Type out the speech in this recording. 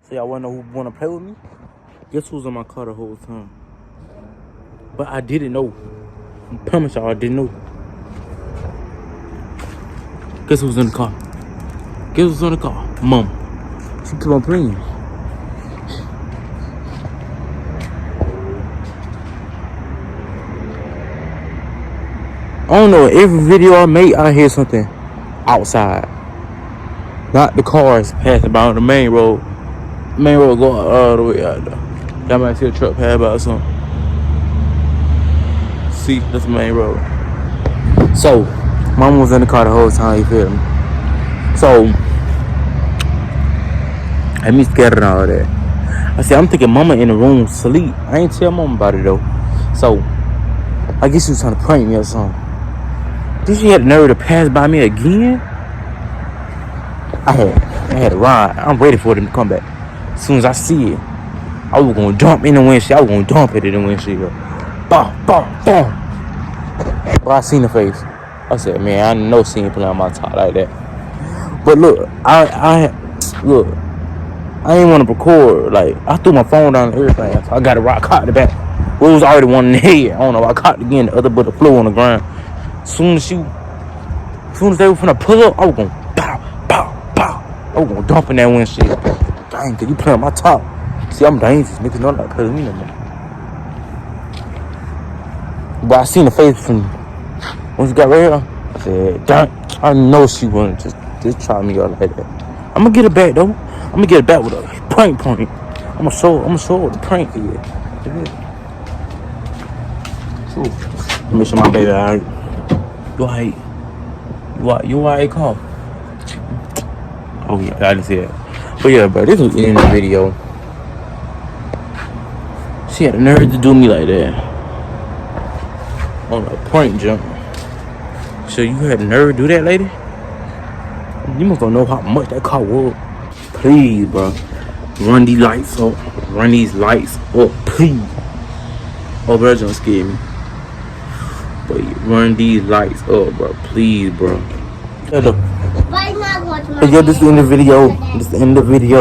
So y'all wanna know who wanna play with me? Guess who's in my car the whole time? But I didn't know. I promise y'all I didn't know. Guess who's in the car? Guess who's in the car? Mom. She keep on playing. I don't know, every video I make, I hear something outside. Not the cars passing by on the main road. Main road going all the way out there. Y'all might see a truck pass by or something. See, that's the main road. So, mama was in the car the whole time, you feel me? So, had me scared and all that. I said, I'm thinking mama in the room sleep. I ain't tell mama about it though. So, I guess she was trying to prank me or something. Then she had the nerve to pass by me again. I had to ride. I'm ready for them to come back. As soon as I see it, I was gonna jump in the windshield. I was gonna dump it in the windshield. Boom, boom, boom. But I seen the face. I said, man, I know she ain't playing on my top like that. But look, I ain't want to record. Like, I threw my phone down and everything. So I got a rock caught in the back. Well, it was already one in the head. I don't know. I caught it again. The other but flew on the ground. As soon as they were finna pull up, I was gonna pow, pow, pow. I was gonna dump in that windshield. Dang, cause you playing on my top. See, I'm dangerous. Niggas know not playing me no more. But I seen the face from when she got right here. I said, dang, I know she wouldn't just try me out like that. I'm gonna get it back though. I'm gonna get it back with a prank. I'm gonna show her the prank here. Let me show my baby, alright? You alright, call? Oh yeah, I didn't see that. But yeah, bro, this was in the video. She had the nerve to do me like that. On a prank jump. So you had the nerve to do that, lady? You must don't know how much that car was. Please, bro. Run these lights up. Run these lights up, please. Oh, bro, don't scare me. But run these lights up, bro. Please, bro. Yeah, this is the end of the video. This is the end of the video.